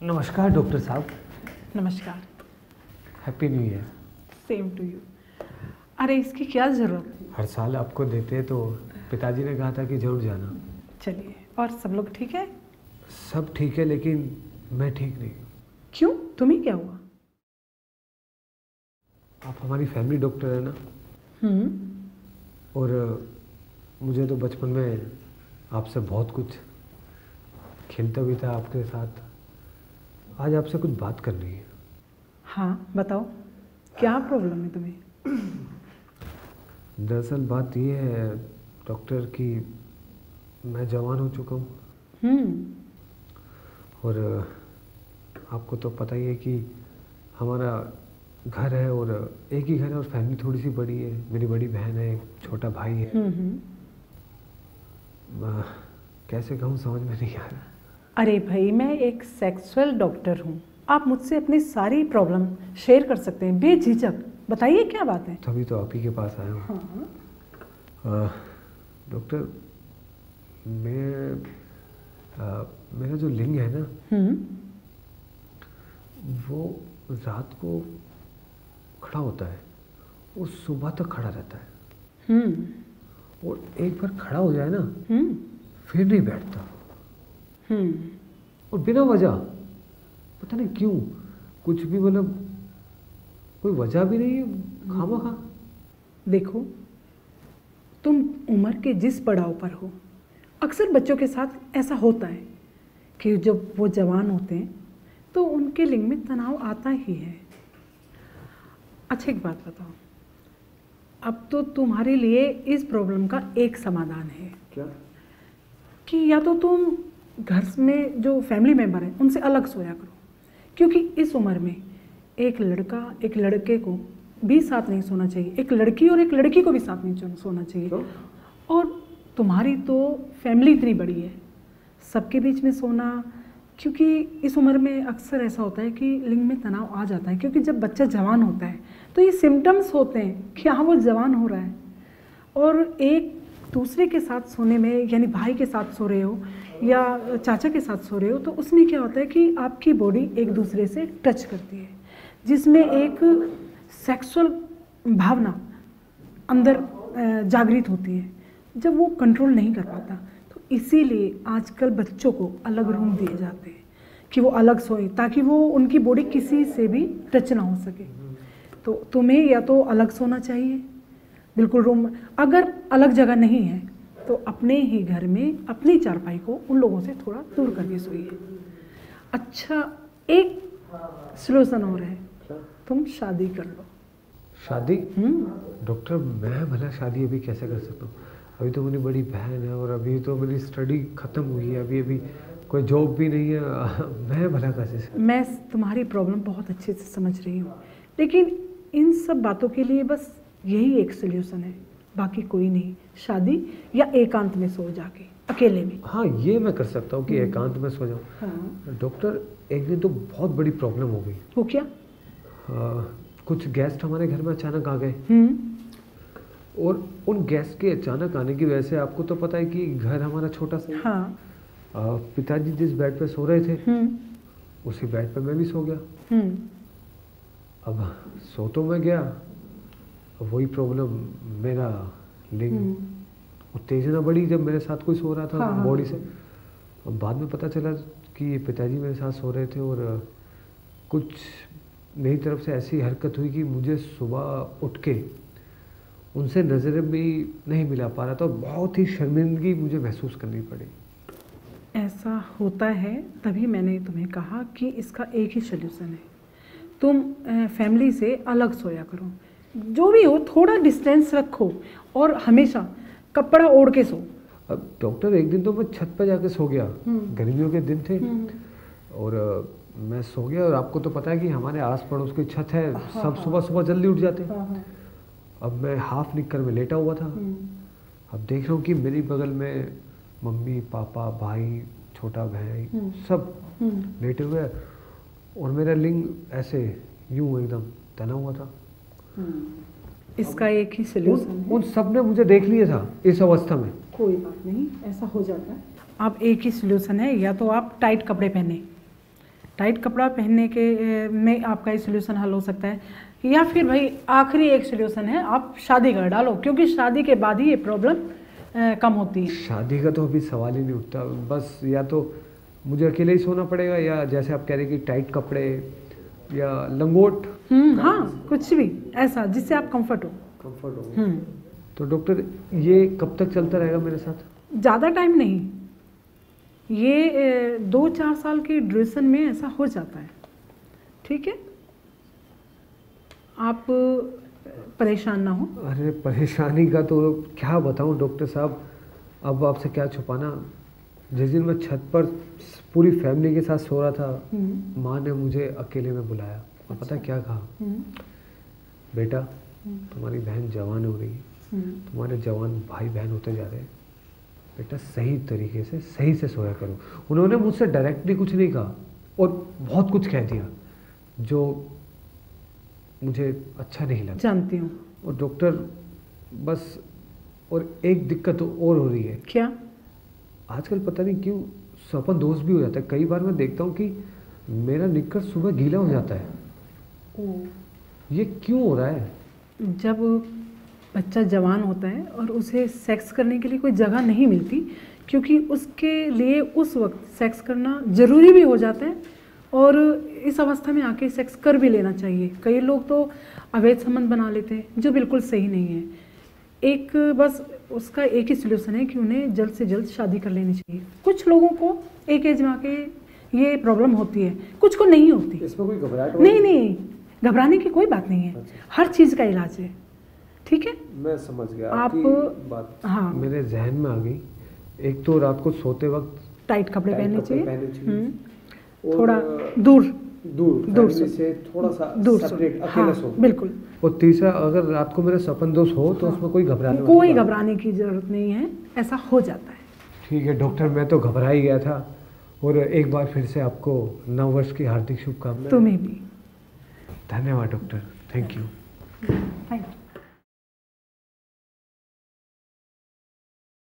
नमस्कार डॉक्टर साहब। नमस्कार। Happy new year. Same to you. अरे इसकी क्या ज़रूरत? हर साल आपको देते हैं तो पिताजी ने कहा था कि जरूर जाना। चलिए, और सब लोग ठीक है? सब ठीक है लेकिन मैं ठीक नहीं। क्यों, तुम्हें क्या हुआ? आप हमारी फैमिली डॉक्टर है ना। और मुझे तो बचपन में आपसे बहुत कुछ खेलता भी था आपके साथ। आज आपसे कुछ बात करनी है। हाँ बताओ, क्या प्रॉब्लम है तुम्हें? दरअसल बात ये है डॉक्टर कि मैं जवान हो चुका हूँ। और आपको तो पता ही है कि हमारा घर है और एक ही घर है और फैमिली थोड़ी सी बड़ी है। मेरी बड़ी बहन है, एक छोटा भाई है। कैसे कहूँ समझ में नहीं आ रहा। अरे भाई, मैं एक सेक्सुअल डॉक्टर हूँ। आप मुझसे अपनी सारी प्रॉब्लम शेयर कर सकते हैं बेझिझक। बताइए क्या बात है। तभी तो आप ही के पास आया हूँ। डॉक्टर मेरा जो लिंग है ना, वो रात को खड़ा होता है और सुबह तक खड़ा रहता है। और एक बार खड़ा हो जाए ना फिर नहीं बैठता। और बिना वजह, पता नहीं क्यों, कुछ भी मतलब कोई वजह भी नहीं है, खामखा। देखो, तुम उम्र के जिस पड़ाव पर हो, अक्सर बच्चों के साथ ऐसा होता है कि जब वो जवान होते हैं तो उनके लिंग में तनाव आता ही है। अच्छा एक बात बताओ, अब तो तुम्हारे लिए इस प्रॉब्लम का एक समाधान है। क्या? कि या तो तुम घर में जो फैमिली मेम्बर हैं उनसे अलग सोया करो, क्योंकि इस उम्र में एक लड़का एक लड़के को भी साथ नहीं सोना चाहिए, एक लड़की और एक लड़की को भी साथ नहीं सोना चाहिए। क्यों? और तुम्हारी तो फैमिली इतनी बड़ी है, सबके बीच में सोना, क्योंकि इस उम्र में अक्सर ऐसा होता है कि लिंग में तनाव आ जाता है, क्योंकि जब बच्चा जवान होता है तो ये सिम्टम्स होते हैं कि हाँ वो जवान हो रहा है। और एक दूसरे के साथ सोने में, यानी भाई के साथ सो रहे हो या चाचा के साथ सो रहे हो, तो उसमें क्या होता है कि आपकी बॉडी एक दूसरे से टच करती है, जिसमें एक सेक्सुअल भावना अंदर जागृत होती है। जब वो कंट्रोल नहीं कर पाता, तो इसीलिए आजकल बच्चों को अलग रूम दिए जाते हैं कि वो अलग सोए, ताकि वो उनकी बॉडी किसी से भी टच ना हो सके। तो तुम्हें या तो अलग सोना चाहिए, बिल्कुल रूम। अगर अलग जगह नहीं है तो अपने ही घर में अपनी चारपाई को उन लोगों से थोड़ा दूर करके सोइए। अच्छा, एक सॉल्यूशन और है, तुम शादी कर लो। शादी? डॉक्टर मैं भला शादी अभी कैसे कर सकता हूँ? अभी तो मेरी बड़ी बहन है और अभी तो मेरी स्टडी ख़त्म हुई है, अभी कोई जॉब भी नहीं है। मैं भला कैसे? मैं तुम्हारी प्रॉब्लम बहुत अच्छे से समझ रही हूँ, लेकिन इन सब बातों के लिए बस यही एक सोल्यूशन है, बाकी कोई नहीं। शादी या एकांत में सो जाके अकेले में। हाँ ये मैं कर सकता हूँ कि एकांत में सो जाऊँ। हाँ। डॉक्टर एक दिन तो बहुत बड़ी प्रॉब्लम हो गई। वो क्या? कुछ गेस्ट हमारे घर में अचानक आ गए और उन गेस्ट के अचानक आने की वजह से, आपको तो पता है कि घर हमारा छोटा सा। हाँ। पिताजी जिस बेड पे सो रहे थे उसी बेड पे मैं भी सो गया। अब सो तो मैं गया, अब वही प्रॉब्लम, मेरा लिंग उत्तेजना बढ़ी जब मेरे साथ कोई सो रहा था। हाँ। बॉडी से। अब बाद में पता चला कि ये पिताजी मेरे साथ सो रहे थे और कुछ मेरी तरफ से ऐसी हरकत हुई कि मुझे सुबह उठ के उनसे नज़र भी नहीं मिला पा रहा था। बहुत ही शर्मिंदगी मुझे महसूस करनी पड़ी। ऐसा होता है, तभी मैंने तुम्हें कहा कि इसका एक ही सोल्यूशन है, तुम फैमिली से अलग सोया करो। जो भी हो थोड़ा डिस्टेंस रखो और हमेशा कपड़ा ओढ़ के सो। अब डॉक्टर एक दिन तो मैं छत पर जाके सो गया, गर्मियों के दिन थे और मैं सो गया। और आपको तो पता है कि हमारे आस पड़ोस की छत है। हाँ, सब सुबह सुबह जल्दी उठ जाते। हाँ। अब मैं हाफ निक्कर में लेटा हुआ था। अब देख रहा हूँ कि मेरी बगल में मम्मी पापा भाई छोटा भाई सब लेटे हुए और मेरा लिंग ऐसे यूं एकदम तना हुआ था। इसका एक ही सोल्यूशन है। उन सब ने मुझे देख लिया था इस अवस्था में। कोई बात नहीं, ऐसा हो जाता है। अब एक ही सोल्यूशन है, या तो आप टाइट कपड़े पहने, टाइट कपड़ा पहनने के में आपका ये सोल्यूशन हल हो सकता है, या फिर भाई आखिरी एक सोल्यूशन है, आप शादी कर डालो, क्योंकि शादी के बाद ही ये प्रॉब्लम कम होती है। शादी का तो अभी सवाल ही नहीं उठता, बस या तो मुझे अकेले ही सोना पड़ेगा, या जैसे आप कह रहे हैं कि टाइट कपड़े या लंगोट। हाँ, कुछ भी ऐसा जिससे आप कंफर्ट हो। तो डॉक्टर ये कब तक चलता रहेगा मेरे साथ? ज़्यादा टाइम नहीं, ये 2-4 साल की ड्यूरेशन में ऐसा हो जाता है। ठीक है, आप परेशान ना हो। अरे परेशानी का तो क्या बताऊं डॉक्टर साहब, अब आपसे क्या छुपाना। जिस दिन मैं छत पर पूरी फैमिली के साथ सो रहा था, माँ ने मुझे अकेले में बुलाया और पता क्या कहा, बेटा तुम्हारी बहन जवान हो रही है, तुम्हारे जवान भाई बहन होते जा रहे हैं, बेटा सही तरीके से सही से सोया करो। उन्होंने मुझसे डायरेक्टली कुछ नहीं कहा और बहुत कुछ कह दिया जो मुझे अच्छा नहीं लगा। जानती हूँ। और डॉक्टर बस और एक दिक्कत और हो रही है। क्या? आजकल पता नहीं क्यों सपन दोष भी हो जाता है। कई बार मैं देखता हूँ कि मेरा निक्कर सुबह गीला हो जाता है। ये क्यों हो रहा है? जब बच्चा जवान होता है और उसे सेक्स करने के लिए कोई जगह नहीं मिलती, क्योंकि उसके लिए उस वक्त सेक्स करना ज़रूरी भी हो जाता है, और इस अवस्था में आके सेक्स कर भी लेना चाहिए। कई लोग तो अवैध संबंध बना लेते हैं, जो बिल्कुल सही नहीं है। एक बस उसका एक ही सोल्यूशन है कि उन्हें जल्द से जल्द शादी कर लेनी चाहिए। कुछ लोगों को एक एज में आके ये प्रॉब्लम होती है, कुछ को नहीं होती। इसमें कोई घबराहट नहीं, घबराने की कोई बात नहीं है। अच्छा। हर चीज़ का इलाज है। ठीक है, मैं समझ गया आप बात। हाँ, मेरे जहन में आ गई। एक तो रात को सोते वक्त टाइट कपड़े पहनने चाहिए, थोड़ा दूर से थोड़ा सा दूर सेपरेट, हाँ, अकेला सो। बिल्कुल। और तीसरा, अगर रात को मेरे सपन दोष हो तो उसमें कोई घबराने की जरूरत नहीं है, ऐसा हो जाता है। ठीक है डॉक्टर, मैं तो घबरा ही गया था। और एक बार फिर से आपको नववर्ष की हार्दिक शुभकामनाएं। तुम्हें भी धन्यवाद doctor, thank you. Thank you.